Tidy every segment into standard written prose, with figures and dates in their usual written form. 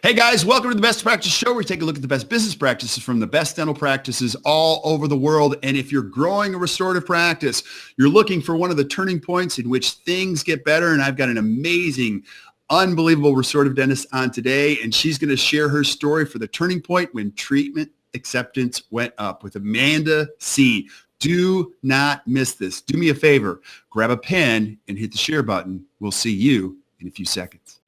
Hey guys, welcome to the Best Practice Show where we take a look at the best business practices from the best dental practices all over the world. And if you're growing a restorative practice, you're looking for one of the turning points in which things get better. And I've got an amazing, unbelievable restorative dentist on today, and she's going to share her story for the turning point when treatment acceptance went up with Amanda Seay. Do not miss this. Do me a favor, grab a pen and hit the share button. We'll see you in a few seconds.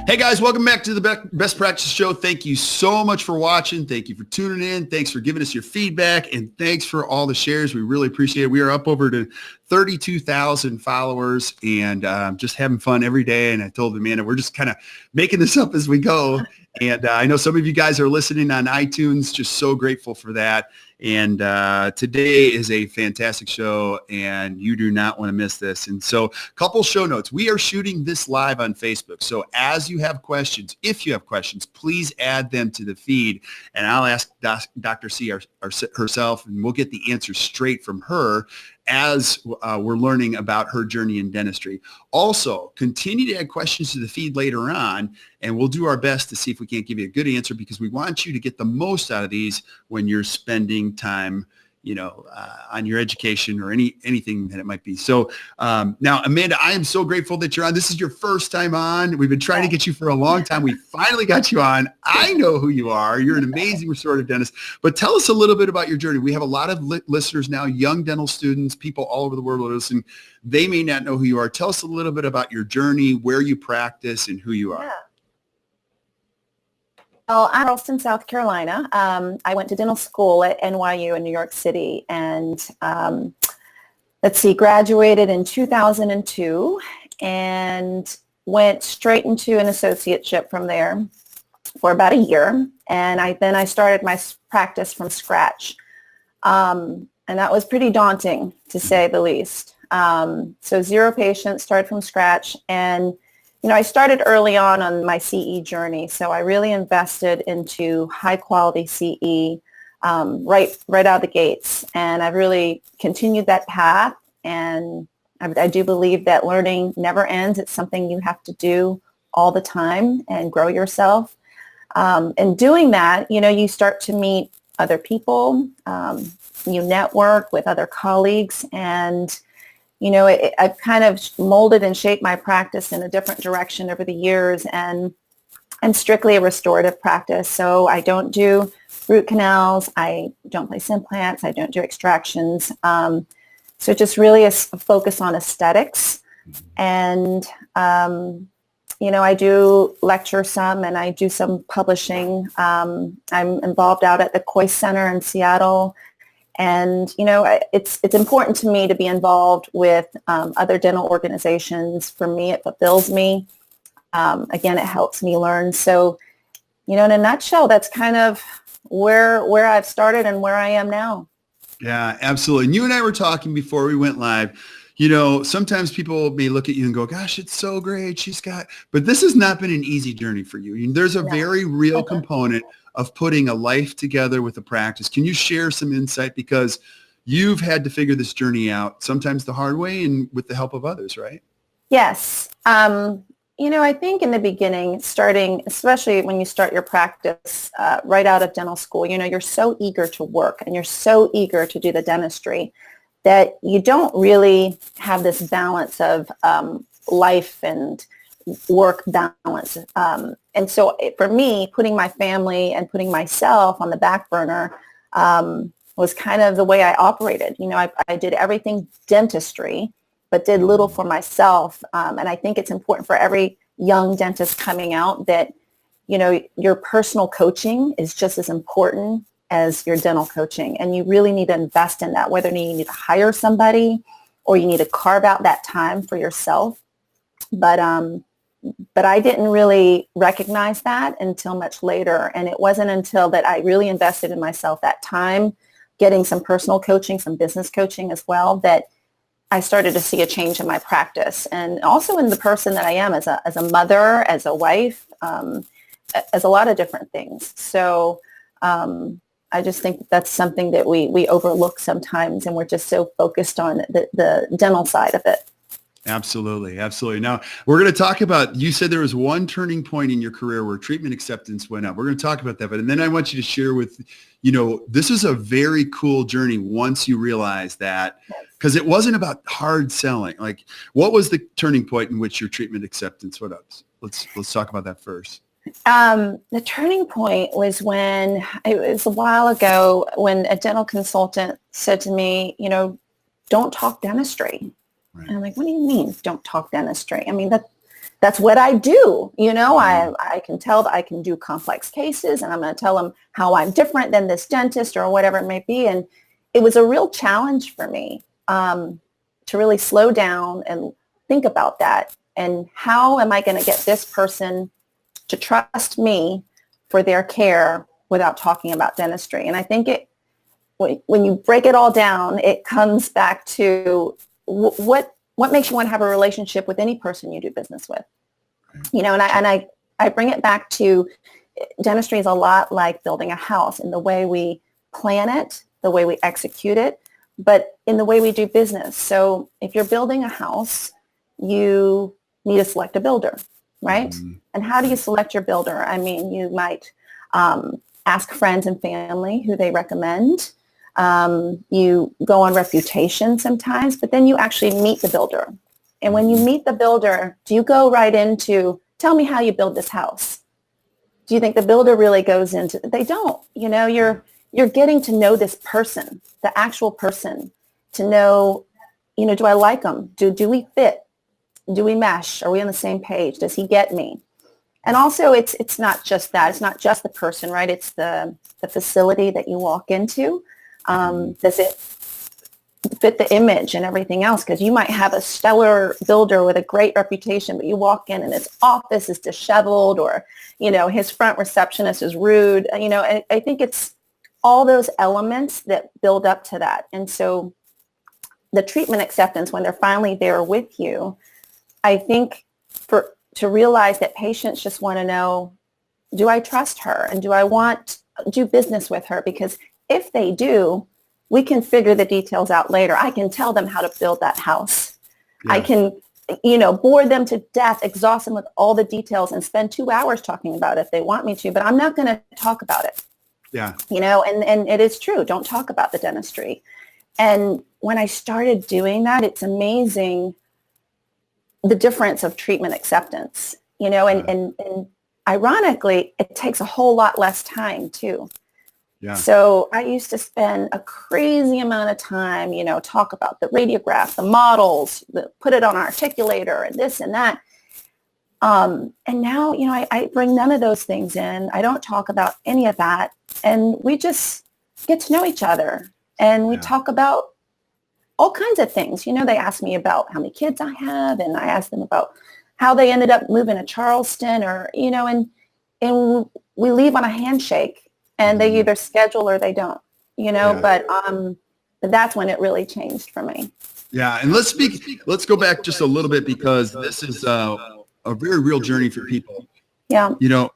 Hey guys, welcome back to the Best Practice Show. Thank you so much for watching. Thank you for tuning in. Thanks for giving us your feedback, and thanks for all the shares. We really appreciate it. We are up over to 32,000 followers and just having fun every day. And I told Amanda, we're just kind of making this up as we go. And I know some of you guys are listening on iTunes. Just so grateful for that. And today is a fantastic show, and you do not want to miss this. And so, couple show notes. We are shooting this live on Facebook. So as you have questions, if you have questions, please add them to the feed, and I'll ask Dr. Seay herself, and we'll get the answers straight from her as we're learning about her journey in dentistry. Also, continue to add questions to the feed later on, and we'll do our best to see if we can't give you a good answer, because we want you to get the most out of these when you're spending time, on your education or anything that it might be. So now, Amanda, I am so grateful that you're on. This is your first time on. We've been trying to get you for a long time. We finally got you on. I know who you are. You're an amazing restorative dentist. But tell us a little bit about your journey. We have a lot of listeners now, young dental students, people all over the world listening. They may not know who you are. Tell us a little bit about your journey, where you practice, and who you are. Yeah. Well, I'm in Charleston, South Carolina. I went to dental school at NYU in New York City, and graduated in 2002 and went straight into an associateship from there for about a year. And then I started my practice from scratch. And that was pretty daunting, to say the least. So 0 patients, started from scratch. And I started early on my CE journey, so I really invested into high-quality CE right out of the gates, and I've really continued that path, and I do believe that learning never ends. It's something you have to do all the time and grow yourself. And doing that, you start to meet other people, you network with other colleagues, and I've kind of molded and shaped my practice in a different direction over the years, and I'm strictly a restorative practice. So I don't do root canals. I don't place implants. I don't do extractions. So just really a focus on aesthetics. And, I do lecture some, and I do some publishing. I'm involved out at the Coy Center in Seattle. And, it's important to me to be involved with other dental organizations. For me, it fulfills me. Again, it helps me learn. So, in a nutshell, that's kind of where I've started and where I am now. Yeah, absolutely. And you and I were talking before we went live. Sometimes people may look at you and go, gosh, it's so great. But this has not been an easy journey for you. There's a very real component of putting a life together with a practice. Can you share some insight? Because you've had to figure this journey out, sometimes the hard way and with the help of others, right? Yes. I think in the beginning, especially when you start your practice right out of dental school, you're so eager to work and you're so eager to do the dentistry that you don't really have this balance of life and work balance. And so for me, putting my family and putting myself on the back burner was kind of the way I operated. I did everything dentistry, but did little for myself. And I think it's important for every young dentist coming out that, your personal coaching is just as important as your dental coaching. And you really need to invest in that, whether you need to hire somebody or you need to carve out that time for yourself. But But I didn't really recognize that until much later. And it wasn't until that I really invested in myself that time, getting some personal coaching, some business coaching as well, that I started to see a change in my practice and also in the person that I am as a mother, as a wife, as a lot of different things. So I just think that's something that we overlook sometimes, and we're just so focused on the dental side of it. Absolutely. Absolutely. Now we're going to talk about, you said there was one turning point in your career where treatment acceptance went up. We're going to talk about that, but and then I want you to share with, this is a very cool journey once you realize that, because it wasn't about hard selling. Like, what was the turning point in which your treatment acceptance went up? Let's talk about that first. The turning point was when, it was a while ago, when a dental consultant said to me, don't talk dentistry. Right. And I'm like, what do you mean, don't talk dentistry? I mean, that's what I do. I can tell that I can do complex cases, and I'm going to tell them how I'm different than this dentist or whatever it may be. And it was a real challenge for me to really slow down and think about that. And how am I going to get this person to trust me for their care without talking about dentistry? And I think when you break it all down, it comes back to what makes you want to have a relationship with any person you do business with. And I bring it back to, dentistry is a lot like building a house in the way we plan it, the way we execute it, but in the way we do business. So if you're building a house, you need to select a builder, right? Mm-hmm. And how do you select your builder? I mean, you might ask friends and family who they recommend. You go on reputation sometimes, but then you actually meet the builder. And when you meet the builder, do you go right into, tell me how you build this house? Do you think the builder really goes into, they don't, you're getting to know this person, the actual person, to know, do I like them? Do we fit? Do we mesh? Are we on the same page? Does he get me? And also it's not just that, it's not just the person, right? It's the facility that you walk into. Does it fit the image and everything else? Because you might have a stellar builder with a great reputation, but you walk in and his office is disheveled, or, his front receptionist is rude. I think it's all those elements that build up to that. And so the treatment acceptance, when they're finally there with you, I think to realize that patients just want to know, do I trust her? And do I want to do business with her? Because if they do, we can figure the details out later. I can tell them how to build that house. Yeah. I can, bore them to death, exhaust them with all the details, and spend 2 hours talking about it if they want me to, but I'm not going to talk about it. Yeah. And it is true. Don't talk about the dentistry. And when I started doing that, it's amazing the difference of treatment acceptance, and ironically, it takes a whole lot less time too. Yeah. So I used to spend a crazy amount of time, talk about the radiograph, the models, put it on an articulator and this and that. And now, I bring none of those things in. I don't talk about any of that. And we just get to know each other. And we talk about all kinds of things. They ask me about how many kids I have, and I ask them about how they ended up moving to Charleston, or, and we leave on a handshake, and they either schedule or they don't, but that's when it really changed for me. Yeah. And let's go back just a little bit, because this is a very real journey for people. Yeah. You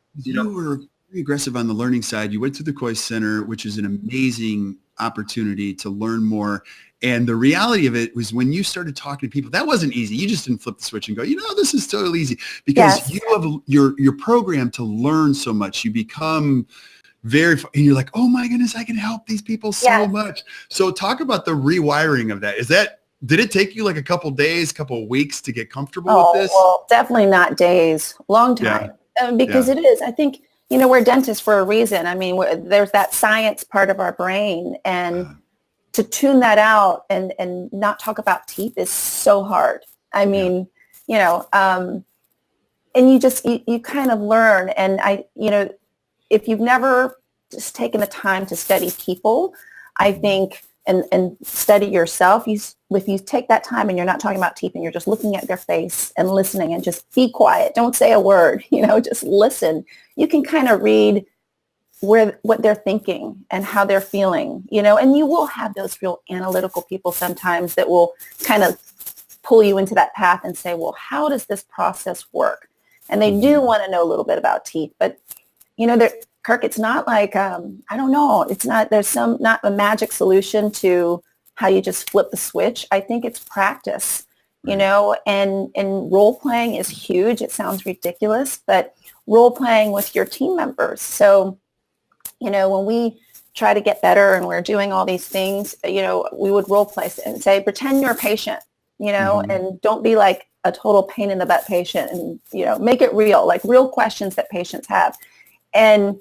were very aggressive on the learning side. You went through the Coy Center, which is an amazing opportunity to learn more. And the reality of it was, when you started talking to people, that wasn't easy. You just didn't flip the switch and go, this is totally easy, because you have your program to learn so much. You become and you're like, oh my goodness, I can help these people so much. So talk about the rewiring of that. Did it take you like a couple days, couple weeks to get comfortable with this? Well, definitely not days, long time. Because it is, I think, we're dentists for a reason. I mean, there's that science part of our brain, and to tune that out and not talk about teeth is so hard. I mean, and you kind of learn. And if you've never just taken the time to study people, I think and study yourself, if you take that time and you're not talking about teeth and you're just looking at their face and listening and just be quiet, don't say a word, just listen. You can kind of read what they're thinking and how they're feeling, and you will have those real analytical people sometimes that will kind of pull you into that path and say, well, how does this process work? And they do want to know a little bit about teeth, but Kirk, it's not like, I don't know, there's not a magic solution to how you just flip the switch. I think it's practice, and role playing is huge. It sounds ridiculous, but role playing with your team members. So, when we try to get better and we're doing all these things, we would role play and say, pretend you're a patient, and don't be like a total pain in the butt patient, and, make it real, like real questions that patients have. And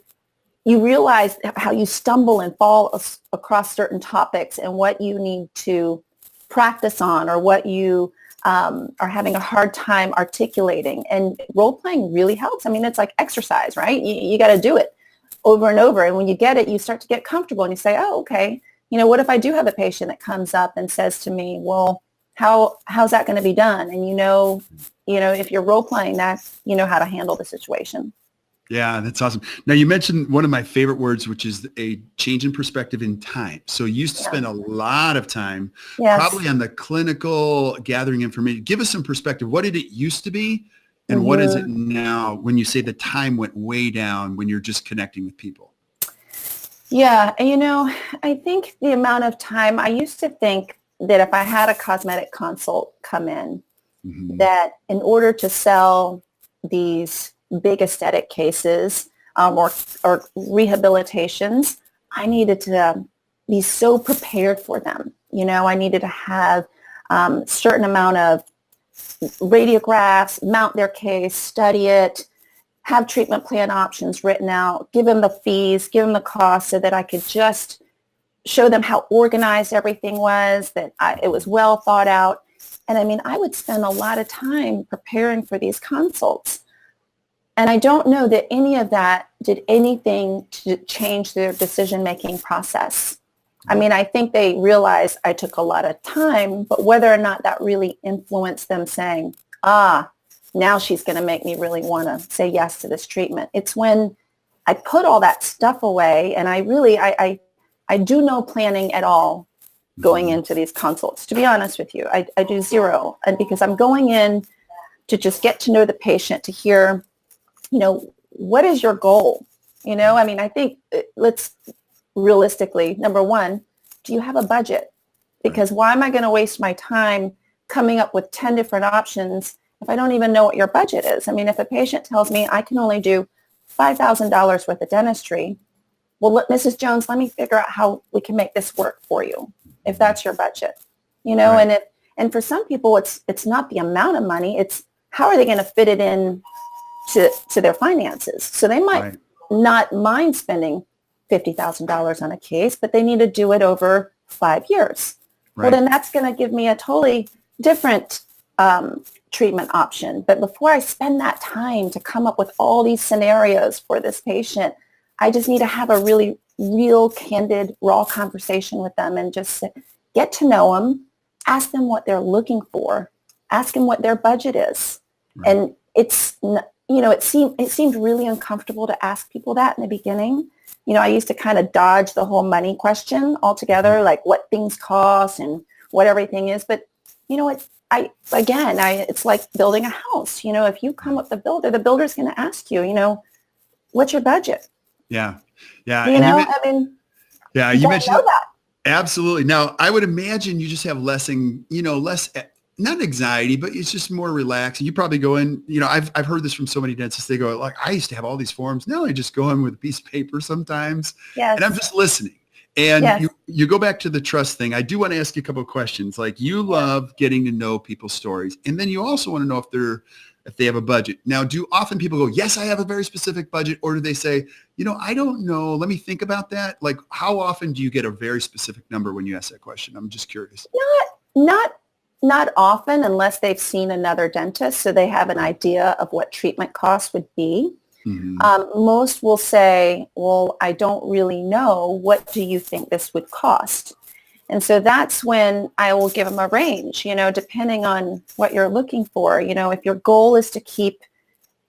you realize how you stumble and fall across certain topics and what you need to practice on, or what you are having a hard time articulating. And role playing really helps. I mean, it's like exercise, right? You got to do it over and over. And when you get it, you start to get comfortable and you say, oh, okay, what if I do have a patient that comes up and says to me, well, how's that going to be done? And if you're role playing that, you know how to handle the situation. Yeah, that's awesome. Now, you mentioned one of my favorite words, which is a change in perspective in time. So you used to spend a lot of time probably on the clinical gathering information. Give us some perspective. What did it used to be, and what is it now when you say the time went way down when you're just connecting with people? Yeah, and I think the amount of time, I used to think that if I had a cosmetic consult come in, that in order to sell these big aesthetic cases or rehabilitations, I needed to be so prepared for them. I needed to have a certain amount of radiographs, mount their case, study it, have treatment plan options written out, give them the fees, give them the cost, so that I could just show them how organized everything was, that it was well thought out. And I mean, I would spend a lot of time preparing for these consults. And I don't know that any of that did anything to change their decision-making process. I mean, I think they realized I took a lot of time, but whether or not that really influenced them saying, now she's going to make me really want to say yes to this treatment. It's when I put all that stuff away, and I do no planning at all going into these consults. To be honest with you, I do zero. And because I'm going in to just get to know the patient, to hear, what is your goal? I mean, I think let's realistically, number one, do you have a budget? Because why am I going to waste my time coming up with 10 different options if I don't even know what your budget is? I mean, if a patient tells me I can only do $5,000 worth of dentistry, well, Mrs. Jones, let me figure out how we can make this work for you, if that's your budget. And for some people, it's not the amount of money, it's how are they going to fit it in to their finances. So they might not mind spending $50,000 on a case, but they need to do it over 5 years. Well, then that's going to give me a totally different treatment option. But before I spend that time to come up with all these scenarios for this patient, I just need to have a really real, candid, raw conversation with them and just get to know them, ask them what they're looking for, ask them what their budget is. And it seemed really uncomfortable to ask people that in the beginning. I used to kind of dodge the whole money question altogether, like what things cost and what everything is. But it's like building a house. If you come with the builder's going to ask you, what's your budget? Yeah. You mentioned that. Absolutely. Now, I would imagine you just have less, not anxiety, but it's just more relaxed. You probably go in, I've heard this from so many dentists. They go like, I used to have all these forms. Now I just go in with a piece of paper sometimes and I'm just listening. And you go back to the trust thing. I do want to ask you a couple of questions. Like, you love getting to know people's stories. And then you also want to know if they have a budget. Now, do often people go, yes, I have a very specific budget? Or do they say, I don't know, let me think about that? Like, how often do you get a very specific number when you ask that question? I'm just curious. Not often, unless they've seen another dentist, so they have an idea of what treatment costs would be. Most will say, well, I don't really know. What do you think this would cost? And so that's when I will give them a range, depending on what you're looking for. If your goal is to keep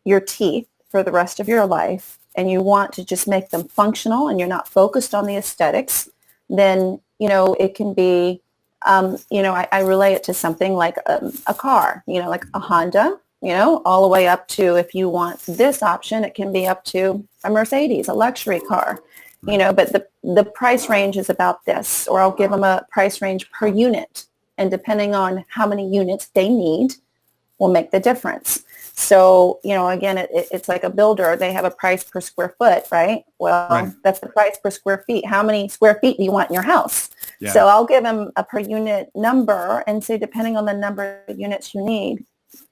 your teeth for the rest of your life and you want to just make them functional and you're not focused on the aesthetics, then, it can be, I relate it to something like a car, like a Honda, all the way up to, if you want this option, it can be up to a Mercedes, a luxury car. But the price range is about this, or I'll give them a price range per unit. And depending on how many units they need will make the difference. So, again, it's like a builder. They have a price per square foot, right? Well, Right. That's the price per square feet. How many square feet do you want in your house? Yeah. So I'll give them a per unit number and say, depending on the number of units you need,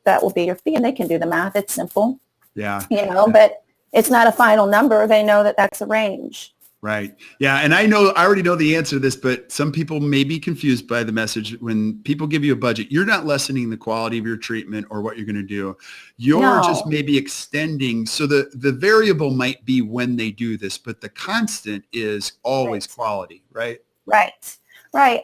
that will be your fee. And they can do the math. It's simple. Yeah. But it's not a final number. They know that that's a range. Right. Yeah. And I already know the answer to this, but some people may be confused by the message. When people give you a budget, you're not lessening the quality of your treatment or what you're going to do. You're just maybe extending. So the variable might be when they do this, but the constant is always quality, right? Right. Right.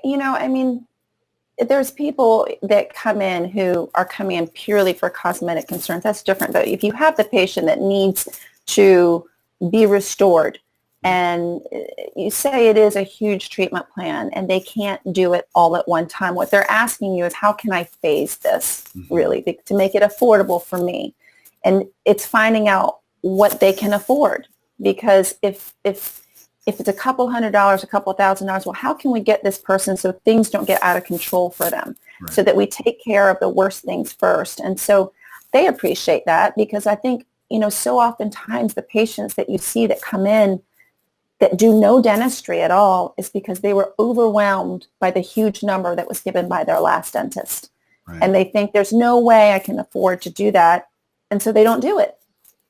There's people that come in who are coming in purely for cosmetic concerns. That's different. But if you have the patient that needs to be restored, and you say it is a huge treatment plan and they can't do it all at one time, what they're asking you is, how can I phase this really to make it affordable for me? And it's finding out what they can afford, because if it's a couple $100, a couple $1,000, well, how can we get this person so things don't get out of control for them, so that we take care of the worst things first? And so they appreciate that, because I think, so oftentimes the patients that you see that come in that do no dentistry at all is because they were overwhelmed by the huge number that was given by their last dentist. Right. And they think there's no way I can afford to do that. And so they don't do it.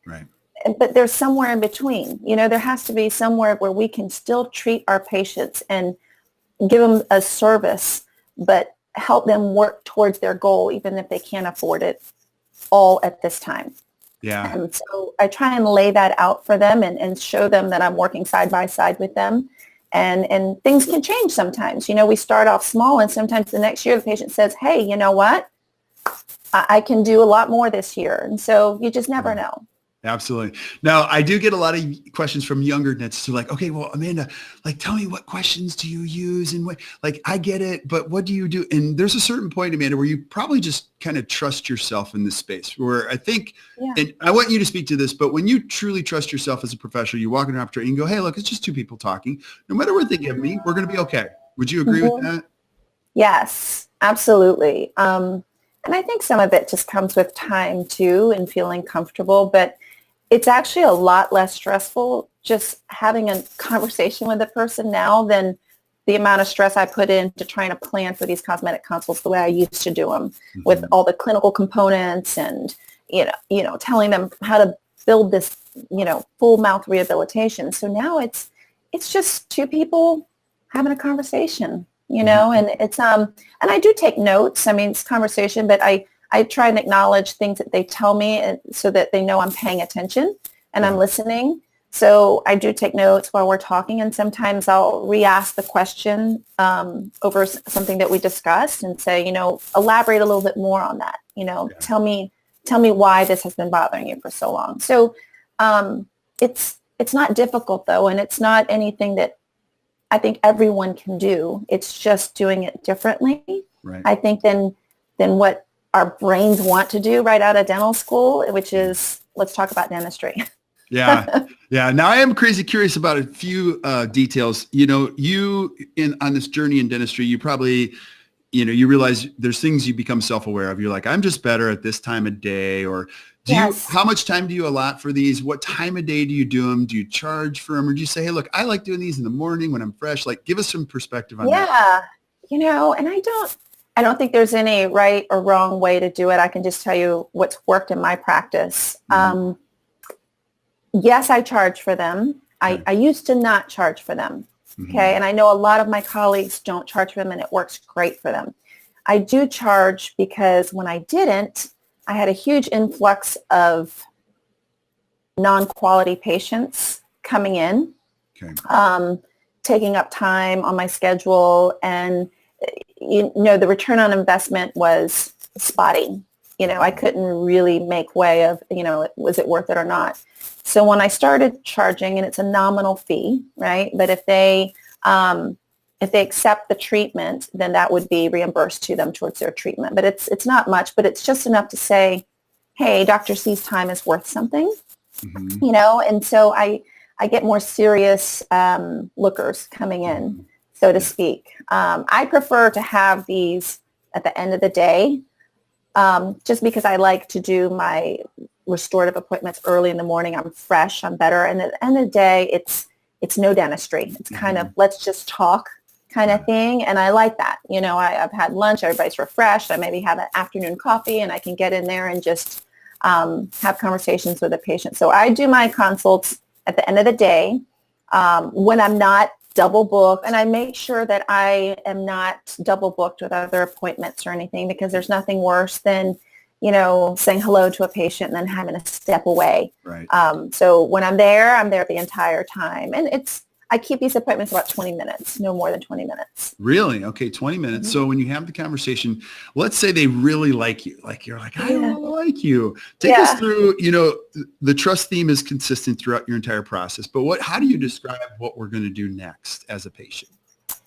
Right. But there's somewhere in between. There has to be somewhere where we can still treat our patients and give them a service, but help them work towards their goal, even if they can't afford it all at this time. Yeah. And so I try and lay that out for them and show them that I'm working side by side with them. And things can change sometimes. We start off small, and sometimes the next year the patient says, hey, you know what? I can do a lot more this year. And so you just never know. Absolutely. Now, I do get a lot of questions from younger dentists who are like, okay, well, Amanda, tell me, what questions do you use? And what, I get it, but what do you do? And there's a certain point, Amanda, where you probably just kind of trust yourself in this space, where I think, and I want you to speak to this, but when you truly trust yourself as a professional, you walk in an opportunity and go, hey, look, it's just two people talking. No matter what they give me, we're going to be okay. Would you agree with that? Yes, absolutely. And I think some of it just comes with time too, and feeling comfortable, but it's actually a lot less stressful just having a conversation with a person now than the amount of stress I put into trying to plan for these cosmetic consults the way I used to do them, with all the clinical components and, telling them how to build this, full mouth rehabilitation. So now it's just two people having a conversation, and it's, and I do take notes. I mean, it's conversation, but I try and acknowledge things that they tell me, so that they know I'm paying attention and I'm listening. So I do take notes while we're talking, and sometimes I'll re-ask the question over something that we discussed and say, elaborate a little bit more on that. Tell me why this has been bothering you for so long. So it's not difficult though, and it's not anything that I think everyone can do. It's just doing it differently. Right. I think than what our brains want to do right out of dental school, which is, let's talk about dentistry. Yeah. Now I am crazy curious about a few details. On this journey in dentistry, you probably, you realize there's things you become self-aware of. You're like, I'm just better at this time of day, or how much time do you allot for these? What time of day do you do them? Do you charge for them? Or do you say, hey, look, I like doing these in the morning when I'm fresh? Give us some perspective on that. Yeah. And I don't think there's any right or wrong way to do it. I can just tell you what's worked in my practice. Yes, I charge for them. I used to not charge for them. Okay. And I know a lot of my colleagues don't charge for them, and it works great for them. I do charge because when I didn't, I had a huge influx of non-quality patients coming in. Okay. taking up time on my schedule, and the return on investment was spotty. I couldn't really make way of, was it worth it or not? So when I started charging, and it's a nominal fee, right? But if they accept the treatment, then that would be reimbursed to them towards their treatment. But it's not much, but it's just enough to say, hey, Dr. C's time is worth something, and so I get more serious lookers coming in, so to speak. I prefer to have these at the end of the day, just because I like to do my restorative appointments early in the morning. I'm fresh, I'm better. And at the end of the day, it's no dentistry. It's kind of let's just talk kind of thing. And I like that. I've had lunch, everybody's refreshed. I maybe have an afternoon coffee, and I can get in there and just have conversations with the patient. So I do my consults at the end of the day when I'm not double booked, and I make sure that I am not double booked with other appointments or anything, because there's nothing worse than saying hello to a patient and then having to step away. Right. So when I'm there the entire time, and I keep these appointments about 20 minutes, no more than 20 minutes. Really? Okay, 20 minutes. So when you have the conversation, let's say they really like you. Like you're like, I really like you. Take us through, the trust theme is consistent throughout your entire process. But how do you describe what we're going to do next as a patient?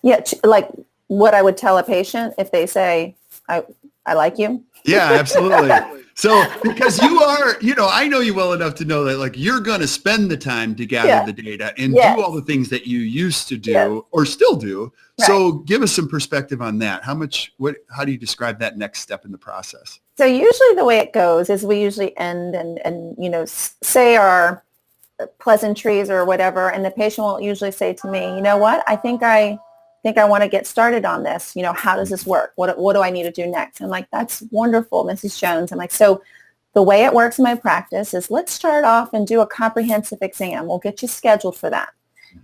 Yeah, like what I would tell a patient if they say, I like you. Yeah, absolutely. So because you are, I know you well enough to know that like you're going to spend the time to gather the data and do all the things that you used to do or still do. Right. So give us some perspective on that. How do you describe that next step in the process? So usually the way it goes is we usually end and say our pleasantries or whatever. And the patient will usually say to me, you know what, I think I want to get started on this. How does this work? What do I need to do next? I'm like, that's wonderful, Mrs. Jones. I'm like, so the way it works in my practice is let's start off and do a comprehensive exam. We'll get you scheduled for that,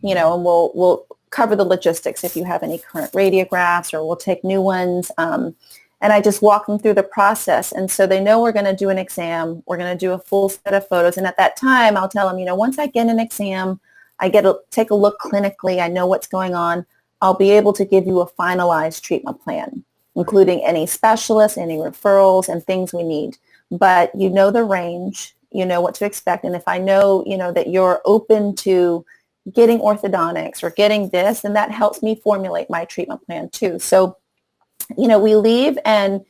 and we'll cover the logistics if you have any current radiographs, or we'll take new ones. And I just walk them through the process. And so they know we're going to do an exam. We're going to do a full set of photos. And at that time, I'll tell them, once I get an exam, I take a look clinically. I know what's going on. I'll be able to give you a finalized treatment plan, including any specialists, any referrals, and things we need. But the range, what to expect. And if I know, that you're open to getting orthodontics or getting this, then that helps me formulate my treatment plan too. So, we leave, and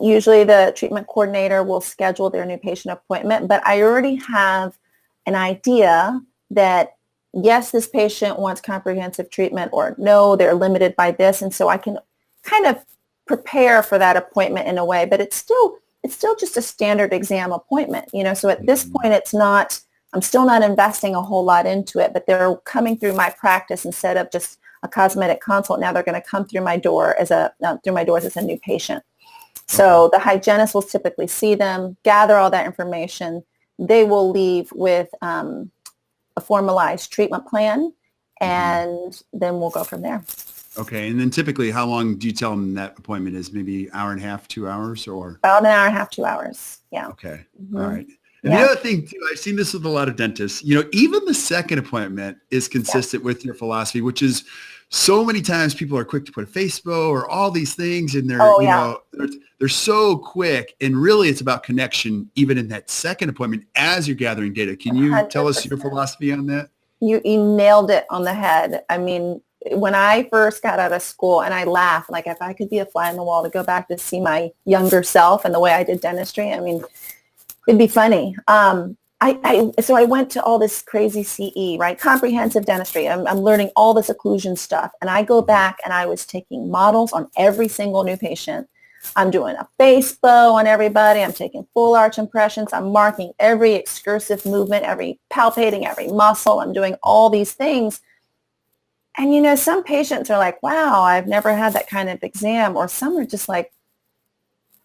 usually the treatment coordinator will schedule their new patient appointment. But I already have an idea that yes, this patient wants comprehensive treatment, or no, they're limited by this. And so I can kind of prepare for that appointment in a way, but it's still just a standard exam appointment, so at this point, I'm still not investing a whole lot into it, but they're coming through my practice instead of just a cosmetic consult. Now they're going to come through my doors as a new patient. So the hygienist will typically see them, gather all that information. They will leave with a formalized treatment plan, and then we'll go from there. Okay. And then typically how long do you tell them that appointment is? Maybe hour and a half, 2 hours, or? About an hour and a half, 2 hours. Yeah. Okay. Mm-hmm. All right. And the other thing too, I've seen this with a lot of dentists, even the second appointment is consistent with your philosophy, which is so many times people are quick to put a Facebook or all these things, and they're so quick, and really it's about connection even in that second appointment as you're gathering data. Can you 100%. Tell us your philosophy on that? You nailed it on the head. I mean, when I first got out of school, and I laugh, like if I could be a fly on the wall to go back to see my younger self and the way I did dentistry, I mean, it'd be funny. So I went to all this crazy CE, right? Comprehensive dentistry. I'm learning all this occlusion stuff. And I go back, and I was taking models on every single new patient. I'm doing a face bow on everybody. I'm taking full arch impressions. I'm marking every excursive movement, every palpating, every muscle. I'm doing all these things. And, some patients are like, wow, I've never had that kind of exam. Or some are just like,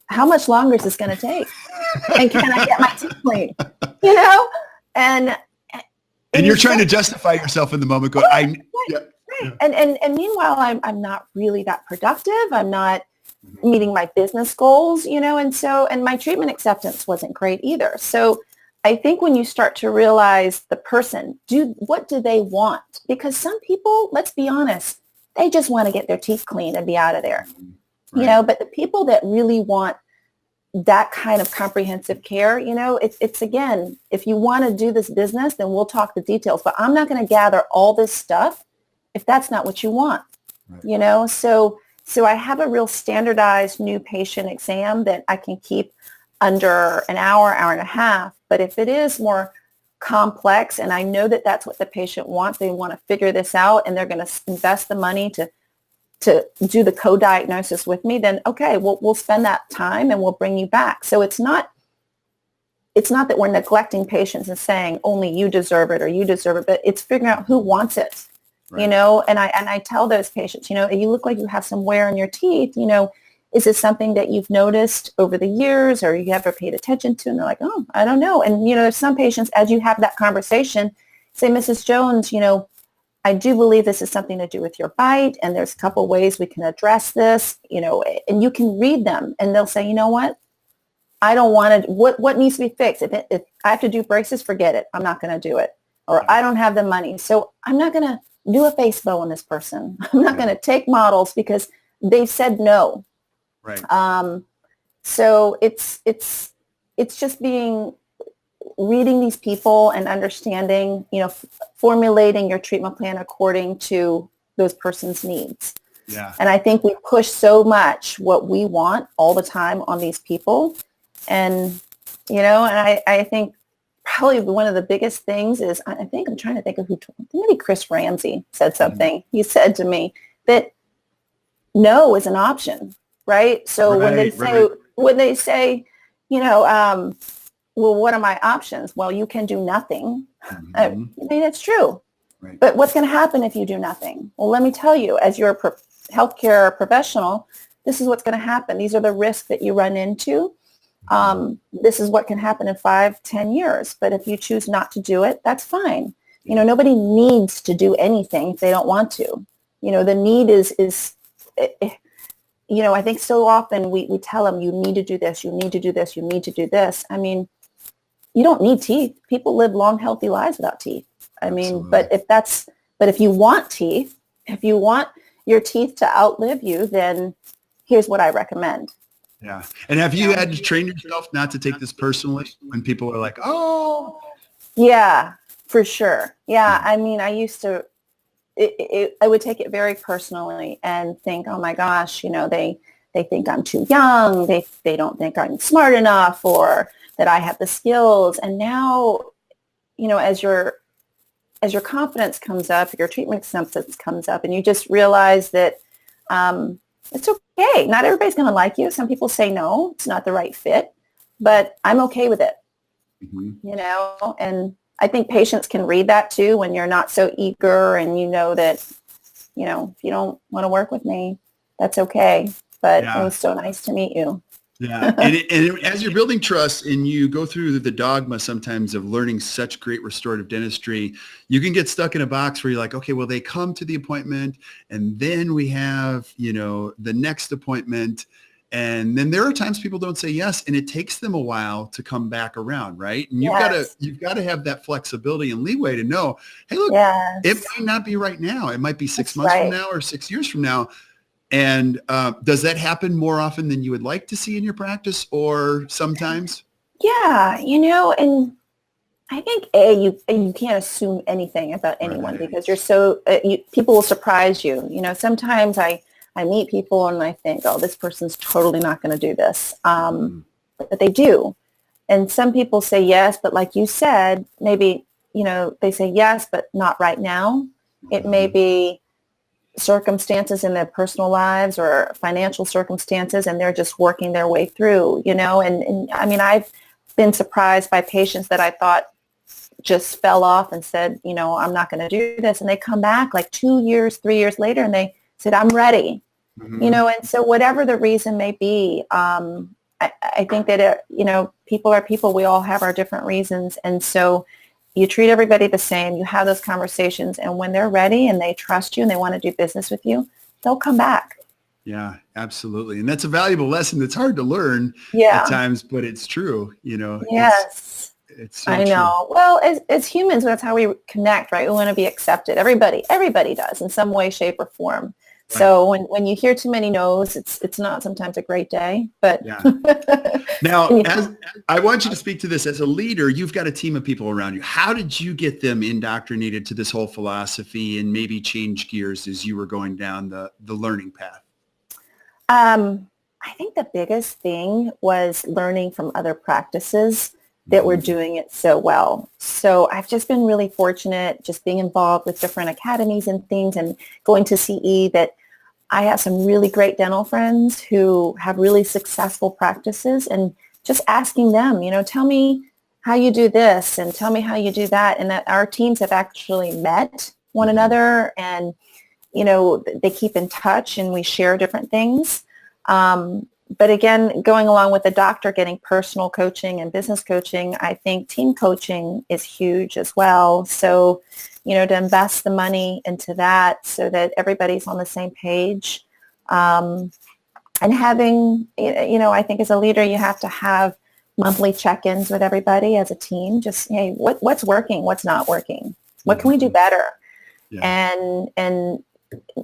how much longer is this going to take? And can I get my teeth clean? And you're trying to justify yourself in the moment. Right. And meanwhile, I'm not really that productive. I'm not meeting my business goals, and my treatment acceptance wasn't great either. So I think when you start to realize the person, what do they want? Because some people, let's be honest, they just want to get their teeth cleaned and be out of there. Right. But the people that really want that kind of comprehensive care, it's again, if you want to do this business, then we'll talk the details, but I'm not going to gather all this stuff if that's not what you want. Right. So I have a real standardized new patient exam that I can keep under an hour and a half. But if it is more complex and I know that that's what the patient wants, they want to figure this out and they're going to invest the money to do the co-diagnosis with me, then okay, we'll spend that time and we'll bring you back. So it's not that we're neglecting patients and saying only you deserve it or you deserve it, but it's figuring out who wants it. Right. And I tell those patients, you look like you have some wear in your teeth, is this something that you've noticed over the years or you ever paid attention to? And they're like, oh, I don't know. And, there's some patients, as you have that conversation, say, Mrs. Jones, I do believe this is something to do with your bite. And there's a couple ways we can address this, and you can read them and they'll say, you know what? I don't want to, what needs to be fixed? If I have to do braces, forget it. I'm not going to do it. Or I don't have the money. So I'm not going to do a face bow on this person. I'm not going to take models because they've said no. Right. So it's just reading these people and understanding, formulating your treatment plan according to those person's needs. Yeah. And I think we push so much what we want all the time on these people. And, and I think probably one of the biggest things is, I'm trying to think of maybe Chris Ramsey said something. Mm-hmm. He said to me that no is an option. Right. So when they say, well, what are my options? Well, you can do nothing. Mm-hmm. I mean, it's true. Right. But what's going to happen if you do nothing? Well, let me tell you, as you're a healthcare professional, this is what's going to happen. These are the risks that you run into. This is what can happen in 5-10 years. But if you choose not to do it, that's fine. Nobody needs to do anything if they don't want to. The need is I think so often we tell them, you need to do this, you need to do this, you need to do this. I mean, you don't need teeth. People live long, healthy lives without teeth. I mean, but if you want teeth, if you want your teeth to outlive you, then here's what I recommend. Yeah. And have you had to train yourself not to take this personally when people are like, oh. Yeah, for sure. Yeah. I mean, I used to, I would take it very personally and think, oh my gosh, they think I'm too young. They don't think I'm smart enough or that I have the skills. And now, as your confidence comes up, your treatment acceptance comes up, and you just realize that it's okay. Not everybody's going to like you. Some people say no, it's not the right fit, but I'm okay with it. Mm-hmm. And I think patients can read that too when you're not so eager and that, if you don't want to work with me, that's okay. But It was so nice to meet you. Yeah. And as you're building trust and you go through the dogma sometimes of learning such great restorative dentistry, you can get stuck in a box where you're like, okay, well, they come to the appointment and then we have, the next appointment. And then there are times people don't say yes, and it takes them a while to come back around, right? And you've got to have that flexibility and leeway to know, hey, look, it might not be right now. It might be 6 months from now or 6 years from now. And does that happen more often than you would like to see in your practice, or sometimes? Yeah, and I think you can't assume anything about anyone because you're so people will surprise you. Sometimes I meet people and I think, oh, this person's totally not going to do this. But they do. And some people say yes, but like you said, maybe, they say yes, but not right now. It may be circumstances in their personal lives or financial circumstances, and they're just working their way through, and I mean, I've been surprised by patients that I thought just fell off and said, I'm not going to do this. And they come back like 2 years, 3 years later, and they said, I'm ready. Mm-hmm. And so whatever the reason may be, I think that, people are people. We all have our different reasons. And so you treat everybody the same. You have those conversations. And when they're ready and they trust you and they want to do business with you, they'll come back. Yeah, absolutely. And that's a valuable lesson that's hard to learn at times, but it's true. Yes. It's so I true. know. Well, as humans, that's how we connect, right? We want to be accepted. Everybody does in some way, shape, or form. Right. So when you hear too many no's, it's not sometimes a great day. But Yeah. Now, and as I want you to speak to this as a leader, you've got a team of people around you. How did you get them indoctrinated to this whole philosophy and maybe change gears as you were going down the learning path? I think the biggest thing was learning from other practices that were doing it so well. So I've just been really fortunate just being involved with different academies and things and going to CE that I have some really great dental friends who have really successful practices and just asking them, tell me how you do this and tell me how you do that. And that our teams have actually met one another and, they keep in touch and we share different things. But again, going along with the doctor, getting personal coaching and business coaching, I think team coaching is huge as well. So, to invest the money into that so that everybody's on the same page. And having, I think as a leader, you have to have monthly check-ins with everybody as a team. Just, hey, what's working? What's not working? What can we do better? Yeah. And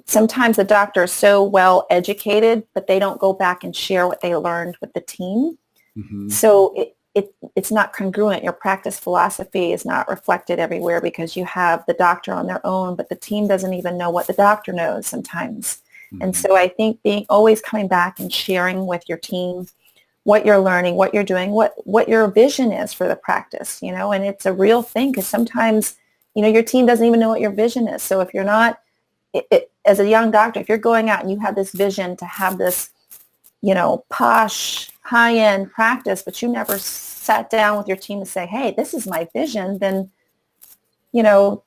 sometimes the doctor is so well educated, but they don't go back and share what they learned with the team. Mm-hmm. So it's not congruent. Your practice philosophy is not reflected everywhere because you have the doctor on their own, but the team doesn't even know what the doctor knows sometimes. Mm-hmm. And so I think being always coming back and sharing with your team what you're learning, what you're doing, what your vision is for the practice, and it's a real thing because sometimes, your team doesn't even know what your vision is. So if you're not, as a young doctor, if you're going out and you have this vision to have this, posh, high-end practice, but you never sat down with your team to say, hey, this is my vision, then,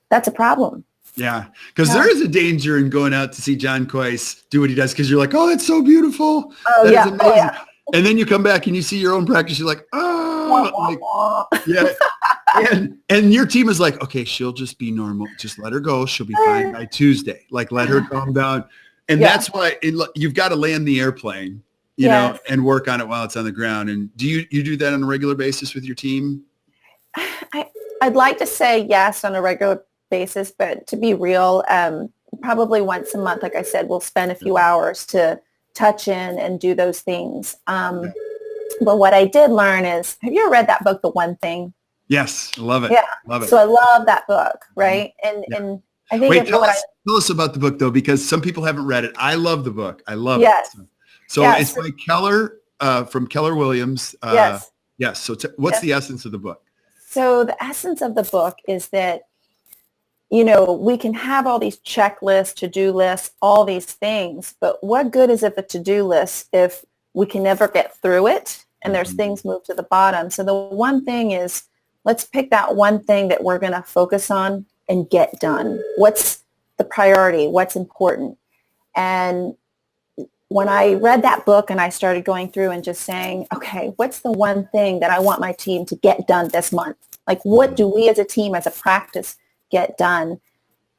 that's a problem. Yeah, because there is a danger in going out to see John Coyce do what he does because you're like, oh, that's so beautiful. Oh, that is amazing. Oh, yeah. And then you come back and you see your own practice. You're like, oh, yeah. And your team is like, okay, she'll just be normal. Just let her go. She'll be fine by Tuesday. Like, let her calm down. And that's why you've got to land the airplane, know, and work on it while it's on the ground. And do you do that on a regular basis with your team? I'd like to say yes on a regular basis, but to be real, probably once a month, like I said, we'll spend a few hours to touch in and do those things. But what I did learn is, have you ever read that book, The One Thing? Yes, I love it. Yeah, love it. So I love that book, right? And I think tell us about the book though, because some people haven't read it. I love the book. I love it. So it's by Keller from Keller Williams. Yes. Yes. So what's the essence of the book? So the essence of the book is that we can have all these checklists, to-do lists, all these things, but what good is it a to-do list if we can never get through it and there's things moved to the bottom? So the one thing is, let's pick that one thing that we're going to focus on and get done. What's the priority? What's important? And when I read that book and I started going through and just saying, okay, what's the one thing that I want my team to get done this month? Like, what do we as a team, as a practice, get done?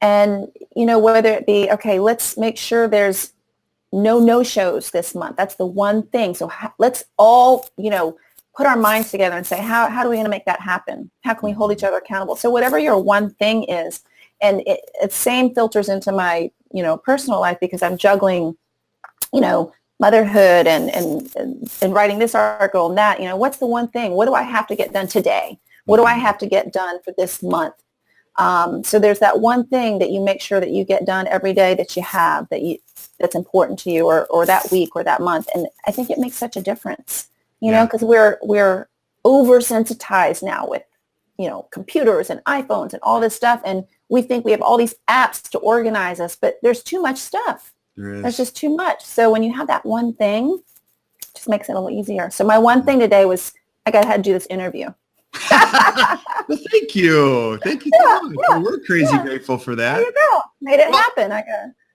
And, whether it be, okay, let's make sure there's no-shows this month. That's the one thing. So let's all, put our minds together and say, how are we going to make that happen? How can we hold each other accountable? So whatever your one thing is, and it same filters into my, personal life because I'm juggling, motherhood and writing this article and that, what's the one thing? What do I have to get done today? What do I have to get done for this month? So there's that one thing that you make sure that you get done every day that you have that's important to you or that week or that month. And I think it makes such a difference, because we're oversensitized now with, computers and iPhones and all this stuff. And we think we have all these apps to organize us, but there's too much stuff. There's just too much. So when you have that one thing, it just makes it a little easier. So my one thing today was I got to do this interview. Well, thank you. Thank you so much. Well, we're crazy grateful for that. There you go. Made it happen. I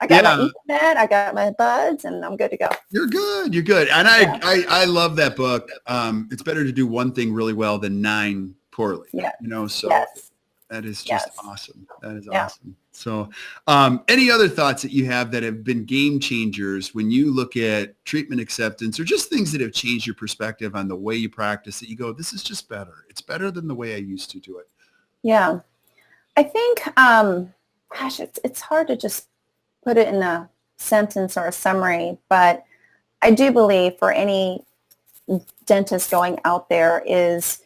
got my Ethernet, I got my buds, and I'm good to go. You're good. You're good. And I love that book. It's better to do one thing really well than 9 poorly. Yeah. So yes. That is just Yes. awesome. That is Yeah. awesome. So any other thoughts that you have that have been game changers when you look at treatment acceptance or just things that have changed your perspective on the way you practice that you go, this is just better. It's better than the way I used to do it. Yeah. I think, gosh, it's hard to just put it in a sentence or a summary, but I do believe for any dentist going out there is,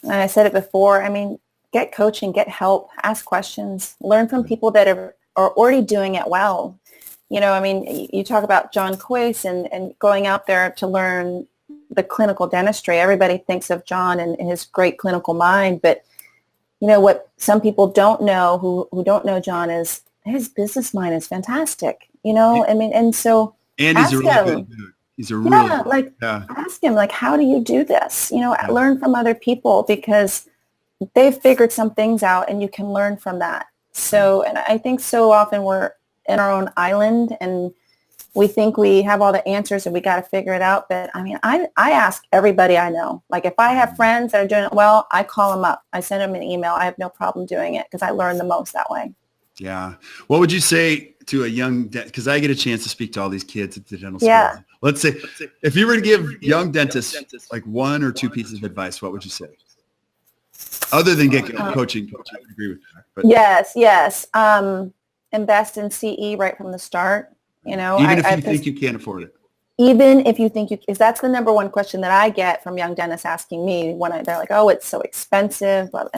and I said it before, I mean, get coaching, get help, ask questions, learn from people that are already doing it well. You know, I mean, you talk about John Coyce and going out there to learn the clinical dentistry. Everybody thinks of John and his great clinical mind, but you know what some people don't know who don't know John is his business mind is fantastic. You know, I mean, and so And he's ask a really him, good dude. He's a really yeah, good, like yeah. ask him, like, how do you do this? You know, Yeah. learn from other people because they've figured some things out and you can learn from that. So, and I think so often we're in our own island and we think we have all the answers and we got to figure it out. But I mean, I ask everybody I know. Like if I have friends that are doing it well, I call them up. I send them an email. I have no problem doing it because I learn the most that way. Yeah. What would you say to a young, because I get a chance to speak to all these kids at the dental school. Yeah. Let's say, if you were to give young dentists like one or two pieces of advice, what would you say? Other than get coaching, I agree with that. But Yes. Invest in CE right from the start. You know, even if you think you can't afford it. Even if you think you, because that's the number one question that I get from young dentists asking me when they're like, oh, it's so expensive. But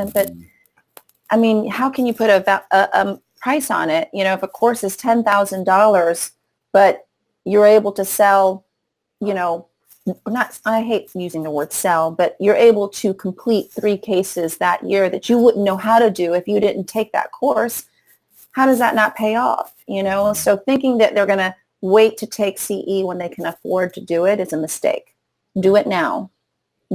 I mean, how can you put a price on it? You know, if a course is $10,000, but you're able to sell, you know, I hate using the word sell, but you're able to complete 3 cases that year that you wouldn't know how to do if you didn't take that course. How does that not pay off? You know, so thinking that they're going to wait to take CE when they can afford to do it is a mistake. Do it now.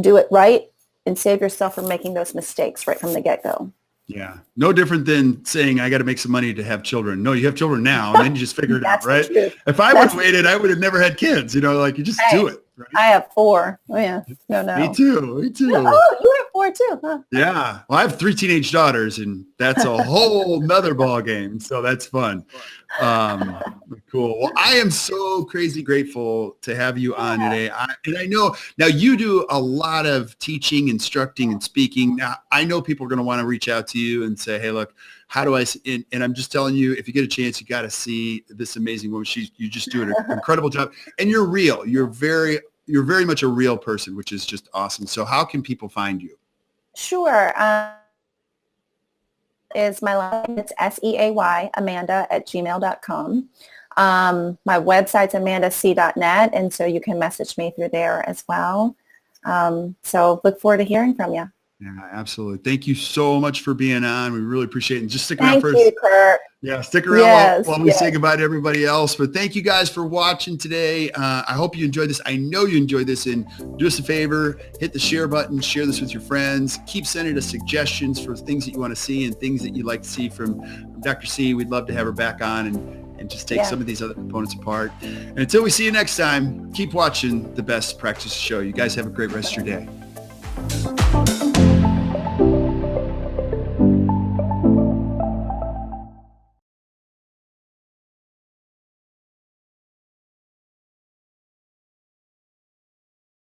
Do it right and save yourself from making those mistakes right from the get-go. Yeah. No different than saying, I got to make some money to have children. No, you have children now and then you just figure it out, right? If I would have waited, I would have never had kids. You know, like you just do it. Right? I have 4. Oh, yeah. No. Me too. Oh, you have 4 too, huh? Yeah. Well, I have 3 teenage daughters and that's a whole nother ball game. So that's fun. Cool. Well, I am so crazy grateful to have you on today. And I know now you do a lot of teaching, instructing, and speaking. Now, I know people are going to want to reach out to you and say, hey, look, how do I, and I'm just telling you, if you get a chance, you got to see this amazing woman. You just do an incredible job and you're real. You're very much a real person, which is just awesome. So how can people find you? Sure. Is my line. It's SEAY, Amanda@gmail.com. My website's amandac.net, and so you can message me through there as well. So look forward to hearing from you. Yeah, absolutely. Thank you so much for being on. We really appreciate it. And just stick around Thank for you, Kurt. Yeah, stick around while we say goodbye to everybody else. But thank you guys for watching today. I hope you enjoyed this. I know you enjoyed this. And do us a favor, hit the share button, share this with your friends. Keep sending us suggestions for things that you want to see and things that you'd like to see from Dr. Seay. We'd love to have her back on and just take some of these other components apart. And until we see you next time, keep watching the Best Practice Show. You guys have a great rest of your day.